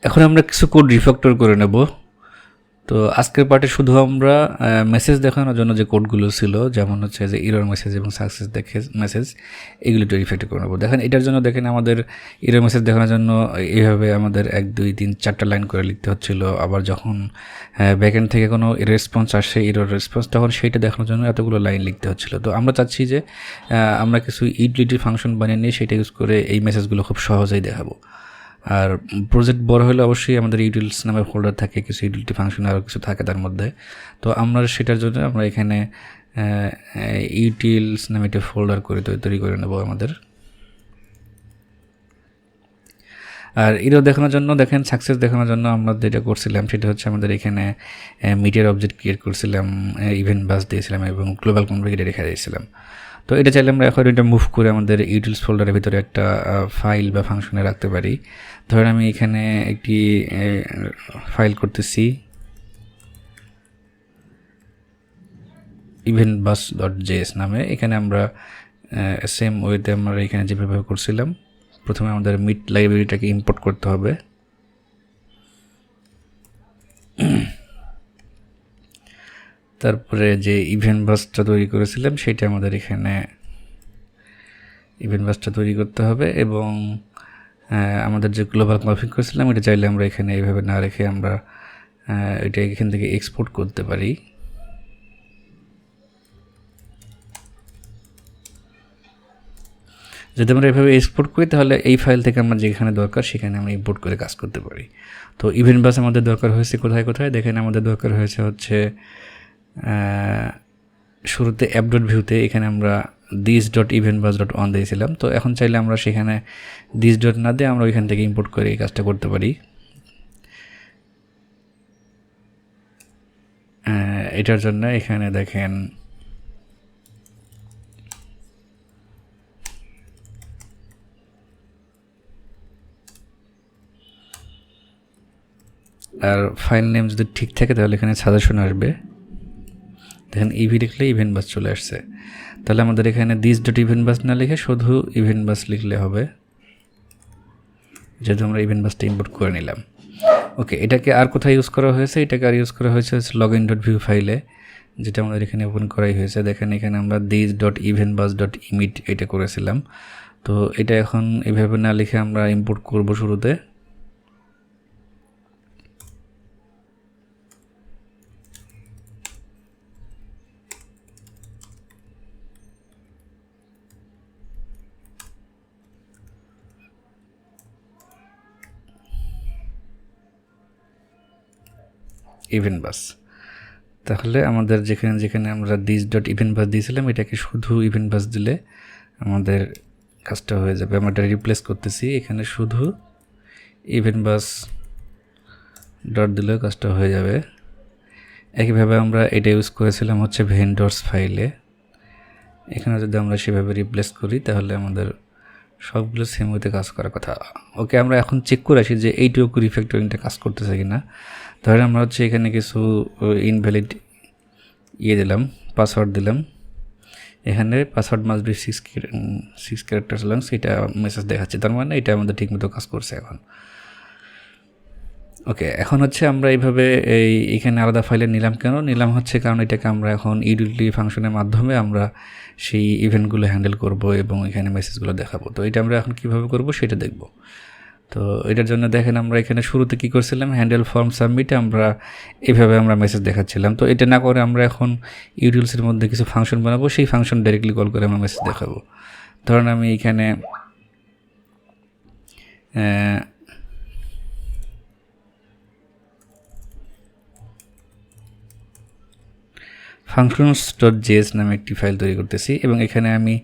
এখন আমরা কিছু কোড রিফ্যাক্টর করে নেব। তো আজকের পার্টে শুধু আমরা মেসেজ দেখানোর জন্য যে কোডগুলো ছিল, যেমন হচ্ছে যে এরর মেসেজ এবং সাকসেস দেখে মেসেজ, এগুলো একটু রিফ্যাক্টর করে নেব। দেখেন এটার জন্য দেখেন আমাদের এরর মেসেজ দেখানোর জন্য এইভাবে আমাদের 1 2 3 4টা লাইন করে লিখতে হচ্ছিল। আবার যখন ব্যাকএন্ড থেকে কোনো রেসপন্স আসে, এরর রেসপন্স, তখন সেইটা দেখানোর জন্য এতগুলো লাইন লিখতে হচ্ছিল। তো আমরা চাচ্ছি যে আমরা কিছু ইউটিলিটি ফাংশন বানিয়ে নিয়ে সেটা ইউজ করে এই মেসেজগুলো খুব সহজেই দেখাবো। আর প্রজেক্ট বড় হলে অবশ্যই আমাদের ইউটিলস নামে ফোল্ডার থাকে, কিছু ইউটিলিটি ফাংশন আরও কিছু থাকে তার মধ্যে। তো আমরা সেটার জন্য আমরা এখানে ইউটিলস নামে একটা ফোল্ডার করে তৈরি করে নেব আমাদের। আর এরও দেখানোর জন্য দেখেন সাকসেস দেখানোর জন্য আমরা যেটা করছিলাম সেটা হচ্ছে আমাদের এখানে মিডিয়ার অবজেক্ট ক্রিয়েট করছিলাম, ইভেন্ট বাস দিয়েছিলাম এবং গ্লোবাল কনফিগারে রেখে দিয়েছিলাম। তো এটা চাইলে আমরা এখন এটা মুভ করে আমাদের ইউটিলস ফোল্ডারের ভিতরে একটা ফাইল বা ফাংশনে রাখতে পারি। ধরেন আমি এখানে একটি ফাইল করতেছি eventbus.js নামে। এখানে আমরা সেম ওয়েতে আমরা এখানে যেভাবে করছিলাম, প্রথমে আমাদের মিট লাইব্রেরিটাকে ইম্পোর্ট করতে হবে। তারপরে যে ইভেন্ট বাসটা তৈরি করেছিলাম সেটা আমাদের এখানে ইভেন্ট বাসটা তৈরি করতে হবে এবং আমাদের যে গ্লোবাল কনফিগ করেছিলাম এটা চাইলে আমরা এখানে এইভাবে না রেখে আমরা এটা এখান থেকে এক্সপোর্ট করতে পারি। যদি আমরা এভাবে এক্সপোর্ট করি তাহলে এই ফাইল থেকে আমরা যেখানে দরকার সেখানে আমরা ইম্পোর্ট করে কাজ করতে পারি। তো ইভেন্ট বাস আমাদের দরকার হয়েছে কোথায় কোথায় দেখেন, আমাদের দরকার হয়েছে হচ্ছে শুরুতে app.vue-তে এখানে আমরা this.eventbus.on দিয়েছিলাম। তো এখন চাইলে আমরা সেখানে this ডট না দিয়ে আমরা ওইখান থেকে ইম্পোর্ট করে এই কাজটা করতে পারি। এটার জন্য এখানে দেখেন আর ফাইল নেম যদি ঠিক থাকে তাহলে এখানে সাজেশন আসবে। দেখেন ইভি লিখলে ইভেন্ট বাস চলে আসছে। তাহলে আমাদের এখানে this.eventbus না লিখে শুধু ইভেন্ট বাস লিখলে হবে, যেহেতু আমরা ইভেন্ট বাসটা ইম্পোর্ট করে নিলাম। ওকে, এটাকে আর কোথায় ইউজ করা হয়েছে? এটাকে আর ইউজ করা হয়েছে login.vue ফাইলে, যেটা আমাদের এখানে ওপেন করাই হয়েছে। দেখেন এখানে আমরা this.eventbus.emit এটা করেছিলাম। তো এটা এখন এভাবে না লিখে আমরা ইম্পোর্ট করব শুরুতে। ইভেন্ট বাস, তাহলে আমাদের যেখানে যেখানে আমরা this.eventbus দিয়েছিলাম এটাকে শুধু ইভেন্ট বাস দিলে আমাদের কাজটা হয়ে যাবে। আমরা এটা রিপ্লেস করতেছি, এখানে শুধু ইভেন্ট বাস ডট দিলেও কাজটা হয়ে যাবে। একইভাবে আমরা এটা ইউজ করেছিলাম হচ্ছে ভেন্ডরস ফাইলে, এখানে যদি আমরা সেভাবে রিপ্লেস করি তাহলে আমাদের সবগুলো সেম ওয়েতে কাজ করার কথা। ওকে, আমরা এখন চেক করে আসি যে এইটুকু রিফ্যাক্টরিংটা কাজ করতেছে কিনা। ধরেন আমরা হচ্ছে এখানে কিছু ইনভ্যালিড দিলাম, পাসওয়ার্ড দিলাম। এখানে password must be 6 characters long, সেটা মেসেজ দেখাচ্ছে, তার মানে এটা আমাদের ঠিকমতো কাজ করছে এখন। ওকে, এখন হচ্ছে আমরা এইভাবে এখানে আলাদা ফাইলে নিলাম। কেন নিলাম হচ্ছে কারণ এটাকে আমরা এখন ইউটিলিটি ফাংশনের মাধ্যমে আমরা সেই ইভেন্টগুলো হ্যান্ডেল করব এবং এখানে মেসেজগুলো দেখাবো। তো এটা আমরা এখন কীভাবে করব সেটা দেখব। তো এটার জন্য দেখেন আমরা এখানে শুরুতে কী করছিলাম, হ্যান্ডেল ফর্ম সাবমিটে আমরা এভাবে আমরা মেসেজ দেখাচ্ছিলাম। তো এটা না করে আমরা এখন ইউটিলসের মধ্যে কিছু ফাংশন বানাবো, সেই ফাংশন ডাইরেক্টলি কল করে আমরা মেসেজ দেখাবো। ধরেন আমি এখানে functions.js নামে একটি ফাইল তৈরি করতেছি এবং এখানে আমি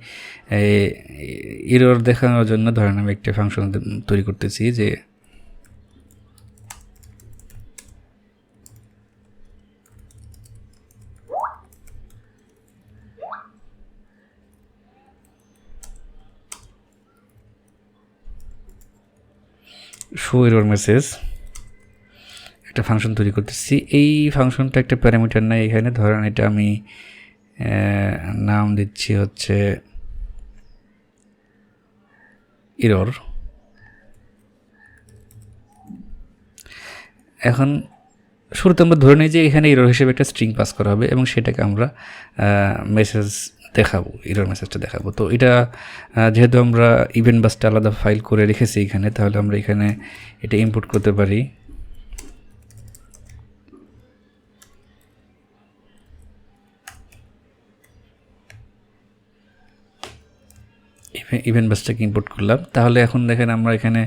এরর দেখানোর জন্য ধরেন আমি একটা ফাংশন তৈরি করতেছি যে শো এরর মেসেজ, একটা ফাংশন তৈরি করতেছি। এই ফাংশনটা একটা প্যারামিটার নাই এখানে, ধরেন এটা আমি নাম দিচ্ছি হচ্ছে এরর। এখন শুরুতে আমরা ধরে নিই যে এখানে এরর হিসেবে একটা স্ট্রিং পাস করা হবে এবং সেটাকে আমরা মেসেজ দেখাবো, এরর মেসেজটা দেখাবো। তো এটা যেহেতু আমরা ইভেন্ট বাসটা আলাদা ফাইল করে রেখেছি এখানে, তাহলে আমরা এখানে এটা ইম্পোর্ট করতে পারি। ইভেন্ট বাসটাকে ইম্পোর্ট করলাম। তাহলে এখন দেখেন আমরা এখানে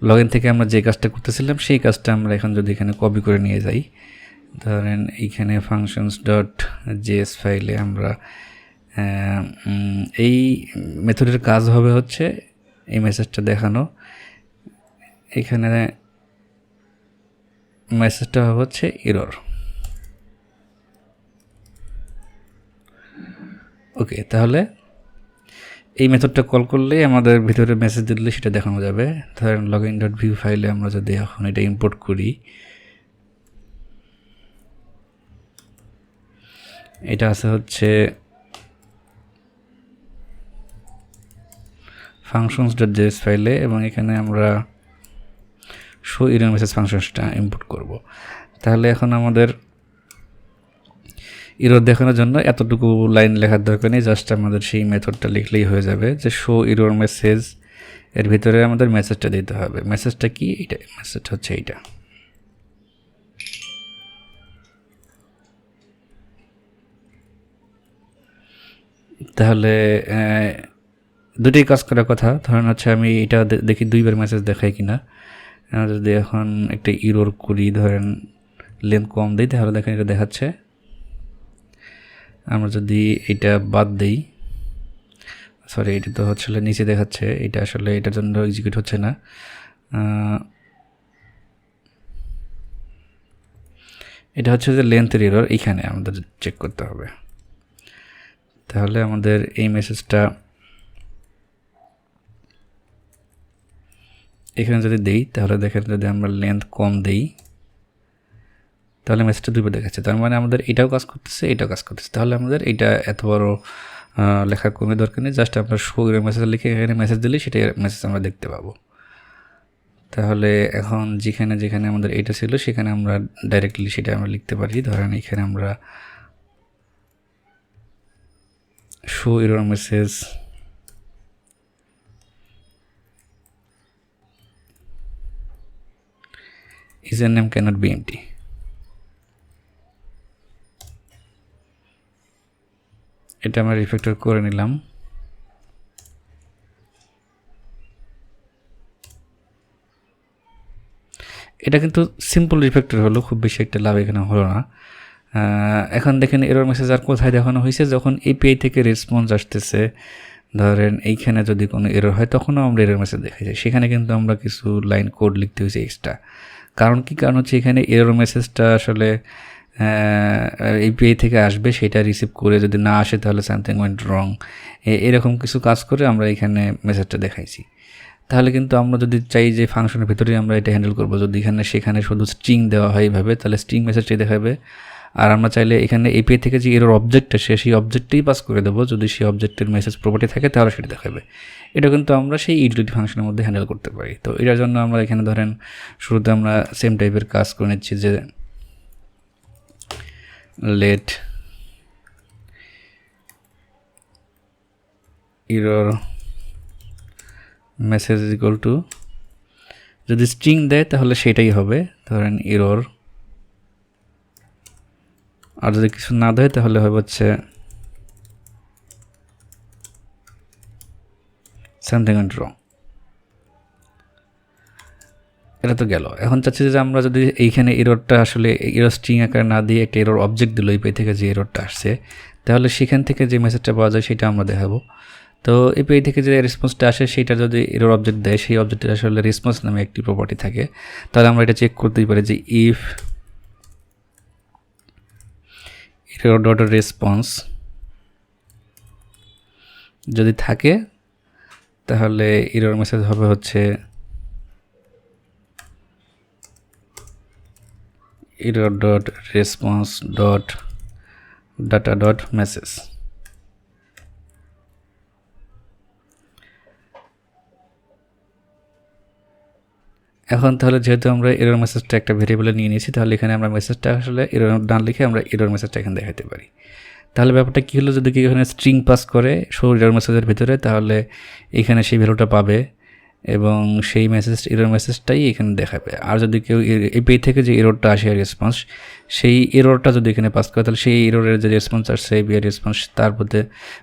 লগ ইন থেকে আমরা যে কাজটা করতেছিলাম সেই কাজটা আমরা এখন যদি এখানে কপি করে নিয়ে যাই, ধরেন এইখানে ফাংশনস ডট জেএস ফাইলে আমরা এই মেথডের কাজ হবে হচ্ছে এই মেসেজটা দেখানো। এখানে মেসেজটা হবে হচ্ছে এরর। ওকে, তাহলে এই মেথডটা কল করলেই আমাদের ভিতরে মেসেজ দিলে সেটা দেখানো যাবে। ধরেন লগইন ডট ভিউ ফাইলে আমরা যদি এখন এটা ইম্পোর্ট করি, এটা আছে হচ্ছে ফাংশনস ডট জেএস ফাইলে এবং এখানে আমরা শো এরর মেসেজ ফাংশনসটা ইম্পোর্ট করব। তাহলে এখন আমাদের এরর দেখানোর জন্য এতটুকু লাইন লেখার দরকার নেই, জাস্ট আমাদের সেই মেথডটা লিখলেই হয়ে যাবে যে শো এরর মেসেজ, এর ভিতরে আমাদের মেসেজটা দিতে হবে। মেসেজটা কি? এটা মেসেজটা হচ্ছে এইটা। তাহলে দুটোই কাজ করার কথা। ধরেন হচ্ছে আমি এটা দেখি দুইবার মেসেজ দেখাই কিনা। যদি এখন একটা এরর করি, ধরেন লেন্থ কম দিই, তাহলে দেখেন এটা দেখাচ্ছে। আমরা যদি এটা বাদ দিই, সরি এটা তো হচ্ছে নিচে দেখাচ্ছে, এটা আসলে এটার জন্য এক্সিকিউট হচ্ছে না। এটা হচ্ছে যে লেন্থের এরর, এইখানে আমাদের চেক করতে হবে। তাহলে আমাদের এই মেসেজটা এখানে যদি দেই, তাহলে দেখেন যদি আমরা লেন্থ কম দেই তাহলে মেসেজটা দুইবার দেখাচ্ছে। তার মানে আমাদের এটাও কাজ করতেছে, এটাও কাজ করতেছে। তাহলে আমাদের এটা এত বড় লেখার কোনো দরকার নেই, জাস্ট আমরা শো মেসেজ লিখে এখানে মেসেজ দিলে সেটা মেসেজ আমরা দেখতে পাবো। তাহলে এখন যেখানে যেখানে আমাদের এটা ছিল সেখানে আমরা ডাইরেক্টলি সেটা আমরা লিখতে পারি। ধরেন এখানে আমরা show error message user name cannot be empty, এটা আমরা রিফ্যাক্টর করে নিলাম। এটা কিন্তু সিম্পল রিফ্যাক্টর হলো, খুব বেশি একটা লাভ এখানে হলো না। এখন দেখেন এরর মেসেজ আর কোথায় দেখানো হয়েছে, যখন এপিআই থেকে রেসপন্স আসতেছে, ধরেন এইখানে যদি কোনো এরর হয় তখনও আমরা এরর মেসেজ দেখাই যায়। সেখানে কিন্তু আমরা কিছু লাইন কোড লিখতে হয়েছে এক্সট্রা। কারণ কি? কারণ হচ্ছে এখানে এরর মেসেজটা আসলে এপিআই থেকে আসবে, সেটা রিসিভ করে যদি না আসে তাহলে সামথিং ওয়েন্ট রং, এরকম কিছু কাজ করে আমরা এখানে মেসেজটা দেখাইছি। তাহলে কিন্তু আমরা যদি চাই যে ফাংশনের ভিতরেই আমরা এটা হ্যান্ডেল করবো, যদি সেখানে শুধু স্ট্রিং দেওয়া হয় এইভাবে, তাহলে স্ট্রিং মেসেজটাই দেখাবে। আর আমরা চাইলে এখানে এপিআই থেকে যে এরর অবজেক্ট আসে সেই অবজেক্টটাই পাস করে দেবো, যদি সেই অবজেক্টের মেসেজ প্রপার্টি থাকে তাহলে সেটা দেখাবে। এটা কিন্তু আমরা সেই ইউটিলিটি ফাংশনের মধ্যে হ্যান্ডেল করতে পারি। তো এটার জন্য আমরা এখানে ধরেন শুরুতে আমরা সেম টাইপের কাজ করে নিচ্ছি যে let error message is equal to, যদি স্ট্রিং দেয় তাহলে সেটাই হবে, ধরেন এরর। আর যদি কিছু না দেয় তাহলে হবে হচ্ছে সামথিং ওয়েন্ট রং। এটা তো গেল। এখন চাচ্ছি যে আমরা যদি এইখানে এররটা আসলে এরর স্ট্রিং আকারে না দিয়ে একটা এরর অবজেক্ট দিল এপিআই থেকে যে এররটা আসছে, তাহলে সেখান থেকে যে মেসেজটা পাওয়া যায় সেটা আমরা দেখাবো। তো এপিআই থেকে যে রেসপন্সটা আসে সেটা যদি এরর অবজেক্ট দেয়, সেই অবজেক্টের আসলে রেসপন্স নামে একটি প্রপার্টি থাকে, তাহলে আমরা এটা চেক করতেই পারি যে ইফ এরর ডট রেসপন্স যদি থাকে তাহলে এরর মেসেজ হবে হচ্ছে error dot response dot data dot message। এখন তাহলে যেহেতু আমরা এরর মেসেজটা একটা ভেরিয়েবলে নিয়ে নিয়েছি, তাহলে এখানে আমরা মেসেজটা আসলে এরর না লিখে আমরা এরর মেসেজটা এখানে দেখাতে পারি। তাহলে ব্যাপারটা কী হলো, যদি কেউ এখানে স্ট্রিং পাস করে শো এরর মেসেজের ভিতরে, তাহলে এখানে সেই ভ্যালুটা পাবে এবং সেই এরর মেসেজটাই এখানে দেখাবে। আর যদি কেউ এপিআই থেকে যে এররটা আসে রেসপন্স, সেই এররটা যদি এখানে পাস করে, তাহলে সেই এররের যে রেসপন্স আসছে এপিআই রেসপন্স, তার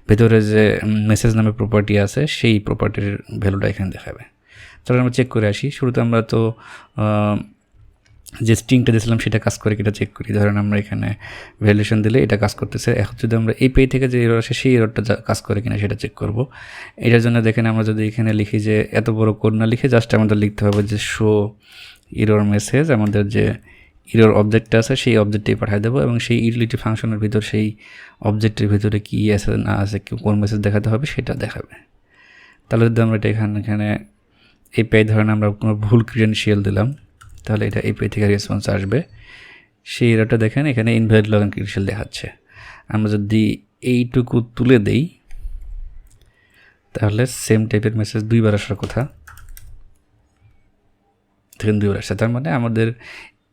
ভেতরে যে মেসেজ নামে প্রপার্টি আছে, সেই প্রপার্টির ভ্যালুটা এখানে দেখাবে। চলো আমরা চেক করে আসি। শুরুতে আমরা তো যে স্ট্রিংটা দিয়েছিলাম সেটা কাজ করে কিনা চেক করি। ধরেন আমরা এখানে ভ্যালুয়েশন দিলে এটা কাজ করতেছে। এখন যদি আমরা এপিআই থেকে যে এরর আসে সেই এররটা কাজ করে কিনা সেটা চেক করব। এটার জন্য দেখেন আমরা যদি এখানে লিখি যে এত বড় কোড না লিখে জাস্ট আমাদের লিখতে হবে যে শো এরর মেসেজ, আমাদের যে এরর অবজেক্টটা আছে সেই অবজেক্টটাই পাঠিয়ে দেবো এবং সেই ইউটিলিটি ফাংশনের ভিতর সেই অবজেক্টের ভিতরে কী আছে না আছে, কোন মেসেজ দেখাতে হবে সেটা দেখাবে। তাহলে যদি আমরা এটা এখানে এপিআই ধরেন আমরা কোনো ভুল ক্রিডেনশিয়াল দিলাম, তাহলে এটা এপিআই থেকে রেসপন্স আসবে। সেই এররটা দেখেন এখানে ইনভ্যালিড লগইন ক্রিডেনশিয়াল দেখাচ্ছে। আমরা যদি এইটুকু তুলে দেই তাহলে সেম টাইপের মেসেজ দুইবার আসার কথা, দেখেন দুইবার আসছে। তার মানে আমাদের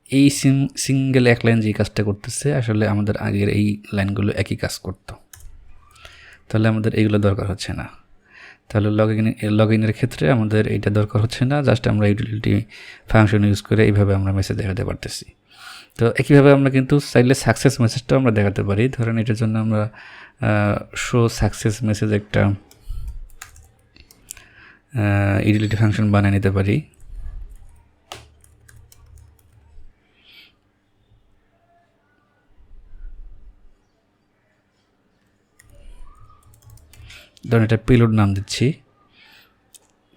এই সিঙ্গেল এক লাইন যে কাজটা করতেছে আসলে আমাদের আগের এই লাইনগুলো একই কাজ করতো, তাহলে আমাদের এইগুলো দরকার হচ্ছে না। তাহলে লগইনের ক্ষেত্রে আমাদের এইটা দরকার হচ্ছে না, জাস্ট আমরা ইউটিলিটি ফাংশন ইউজ করে এইভাবে আমরা মেসেজ দেখাতে পারতেছি। তো একইভাবে আমরা কিন্তু চাইলে সাকসেস মেসেজটাও আমরা দেখাতে পারি। ধরেন এটার জন্য আমরা শো সাকসেস মেসেজ একটা ইউটিলিটি ফাংশন বানিয়ে নিতে পারি। ধরেন এটা পেলোড নাম দিচ্ছি।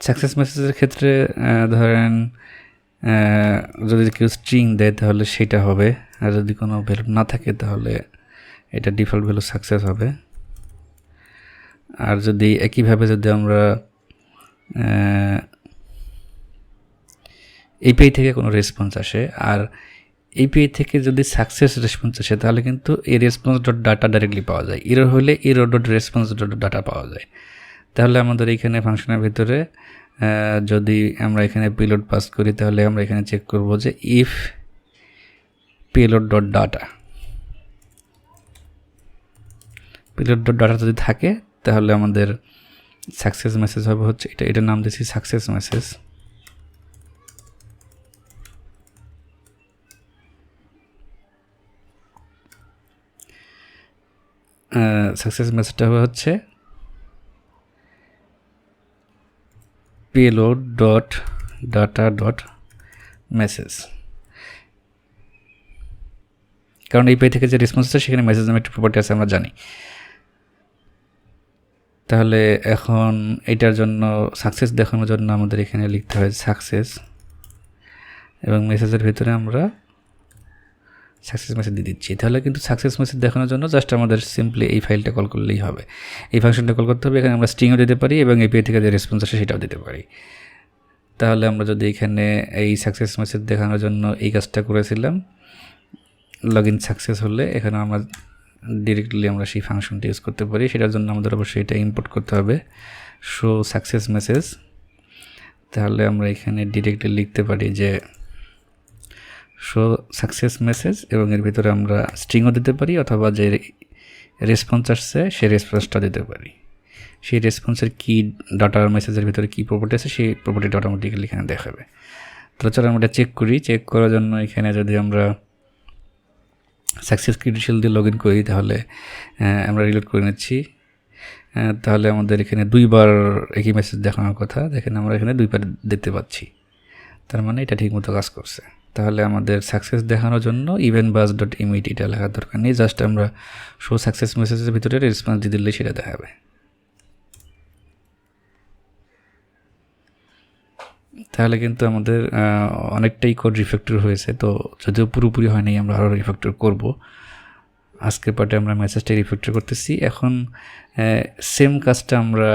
সাকসেস মেসেজের ক্ষেত্রে ধরেন যদি কেউ স্ট্রিং দেয় তাহলে সেটা হবে, আর যদি কোনো ভ্যালু না থাকে তাহলে এটা ডিফল্ট ভ্যালু সাকসেস হবে। আর যদি একইভাবে যদি আমরা এপিআই থেকে কোনো রেসপন্স আসে আর এপিআই থেকে যদি সাকসেস রেসপন্স আসে, তাহলে কিন্তু এই রেসপন্স ডট ডাটা ডাইরেক্টলি পাওয়া যায়। এরর হলে error dot response dot data পাওয়া যায়। তাহলে আমাদের এইখানে ফাংশনের ভিতরে যদি আমরা এখানে পেলোড পাস করি, তাহলে আমরা এখানে চেক করব যে if payload dot data, payload dot data যদি থাকে তাহলে আমাদের সাকসেস মেসেজ হবে হচ্ছে এটার নাম দিচ্ছি সাকসেস মেসেজ। সাকসেস মেসেজটা হবে হচ্ছে payload dot data dot message, কারণ এপিআই থেকে যে রেসপন্স আছে সেখানে মেসেজ নামে একটা প্রপার্টি আছে আমরা জানি। তাহলে এখন এটার জন্য সাকসেস দেখানোর জন্য আমাদের এখানে লিখতে হয় সাকসেস এবং মেসেজের ভিতরে আমরা সাকসেস মেসেজ দিয়ে দিচ্ছি। তাহলে কিন্তু সাকসেস মেসেজ দেখানোর জন্য জাস্ট আমাদের সিম্পলি এই ফাইলটা কল করলেই হবে, এই ফাংশনটা কল করতে হবে। এখানে আমরা স্ট্রিংও দিতে পারি এবং এপিআই থেকে যে রেসপন্স আসে সেটাও দিতে পারি। তাহলে আমরা যদি এখানে এই সাকসেস মেসেজ দেখানোর জন্য এই কাজটা করেছিলাম, লগ ইন সাকসেস হলে এখানে আমরা ডিরেক্টলি আমরা সেই ফাংশনটা ইউজ করতে পারি। সেটার জন্য আমাদের অবশ্যই এটা ইম্পোর্ট করতে হবে শো সাকসেস মেসেজ। তাহলে আমরা এখানে ডিরেক্টলি লিখতে পারি যে শো সাকসেস মেসেজ এবং এর ভিতরে আমরা স্ট্রিংও দিতে পারি অথবা যে রেসপন্স আসছে সেই রেসপন্সটা দিতে পারি। সেই রেসপন্সের কি ডাটার মেসেজের ভিতরে কী প্রপার্টি আছে সেই প্রপার্টিটা অটোমেটিক্যালি এখানে দেখাবে। তো চলো আমরা চেক করি। চেক করার জন্য এখানে যদি আমরা সাকসেস ক্রিডেনশিয়াল দিয়ে লগ ইন করি, তাহলে আমরা রিলোড করে নিচ্ছি। তাহলে আমাদের এখানে দুইবার একই মেসেজ দেখানোর কথা, দেখেন আমরা এখানে দুইবার দেখতে পাচ্ছি, তার মানে এটা ঠিকমতো কাজ করছে। তাহলে আমাদের সাকসেস দেখানোর জন্য ইভেন্ট বাস ডট ইমিট এটা লেখার দরকার নেই, জাস্ট আমরা শো সাকসেস মেসেজের ভিতরে রেসপন্স দিয়ে দিলে সেটা দেখাবে। তাহলে কিন্তু আমাদের অনেকটাই কোড রিফ্যাক্টর হয়েছে। তো যদিও পুরোপুরি হয়নি, আমরা আরও রিফ্যাক্টর করব। আজকের পার্টে আমরা মেসেজটা রিফ্যাক্টর করতেছি। এখন সেম কাজটা আমরা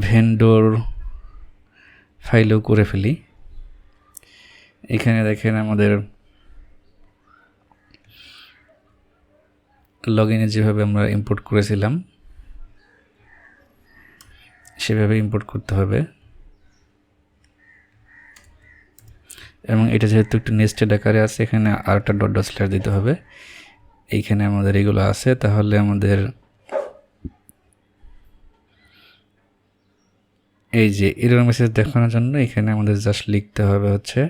ভেন্ডর ফাইলেও করে ফেলি। এখানে দেখেন আমাদের লগ ইনে যেভাবে আমরা ইম্পোর্ট করেছিলাম সেভাবে ইম্পোর্ট করতে হবে। এবং এটা যেহেতু একটু নেস্টেড আকারে আছে, এখানে আর একটা ডট ডট স্ল্যাশ দিতে হবে। এইখানে আমাদের এগুলো আছে, তাহলে আমাদের এই যে এরর মেসেজ দেখানোর জন্য এখানে আমাদের জাস্ট লিখতে হবে হচ্ছে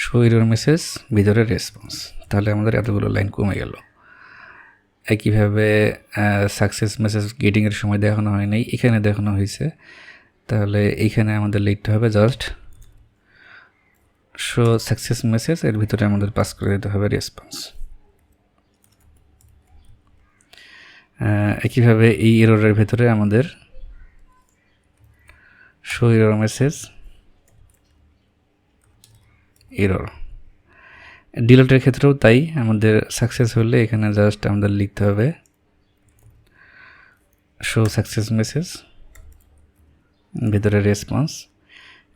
শো এরর মেসেজ ভিতরে রেসপন্স, তাহলে আমাদের এতগুলো লাইন কমে গেল। একইভাবে সাকসেস মেসেজ গেটিংয়ের সময় দেখানো হয় নাই, এখানে দেখানো হয়েছে, তাহলে এইখানে আমাদের লিখতে হবে জাস্ট শো সাকসেস মেসেজ, এর ভিতরে আমাদের পাস করে দিতে হবে রেসপন্স। একইভাবে এই এররের ভেতরে আমাদের শো এরর মেসেজ এরর, ডিলেটের ক্ষেত্রেও তাই, আমাদের সাকসেস হলে এখানে জাস্ট আমাদের লিখতে হবে শো সাকসেস মেসেজ ভিতরে রেসপন্স,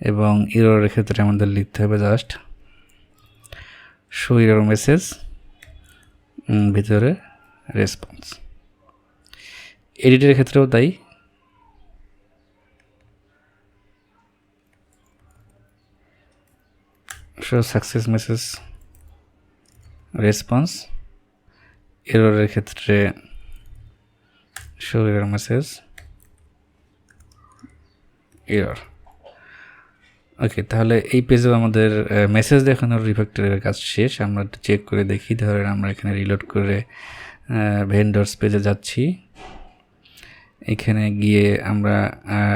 এবং এররের ক্ষেত্রে আমাদের লিখতে হবে জাস্ট শো এরর মেসেজ ভিতরে রেসপন্স। এডিটের ক্ষেত্রেও তাই, শো সাকসেস মেসেজ রেসপন্স, এররের ক্ষেত্রে শো এরর মেসেজ এরর। ওকে, তাহলে এই পেজেও আমাদের মেসেজ দেখানোর রিফ্যাক্টরের কাজ শেষ। আমরা একটু চেক করে দেখি, ধরেন আমরা এখানে রিলোড করে ভেন্ডরস পেজে যাচ্ছি, এখানে গিয়ে আমরা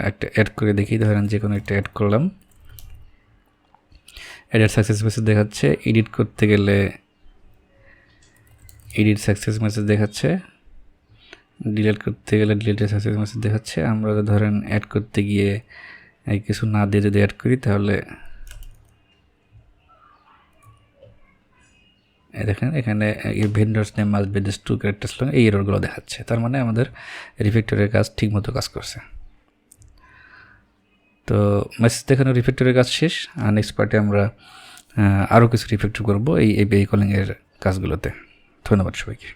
একটা অ্যাড করে দেখি, ধরেন যে কোনো একটা অ্যাড করলাম, অ্যাডের সাকসেস মেসেজ দেখাচ্ছে। এডিট করতে গেলে এডিট সাকসেস মেসেজ দেখাচ্ছে, ডিলিট করতে গেলে ডিলিটের সাকসেস মেসেজ দেখাচ্ছে। আমরা ধরেন অ্যাড করতে গিয়ে কিছু না দিয়ে যদি অ্যাড করি, তাহলে দেখেন এখানে vendors name must be this 2 characters long, এই এররগুলো দেখাচ্ছে। তার মানে আমাদের রিফ্যাক্টরের কাজ ঠিকমতো কাজ করছে। তো মেসেজ দেখানোর রিফ্যাক্টরের কাজ শেষ, আর নেক্সট পার্টে আমরা আরও কিছু রিফ্যাক্টর করবো এই এপিআই কলিংয়ের কাজগুলোতে। ধন্যবাদ সবাইকে।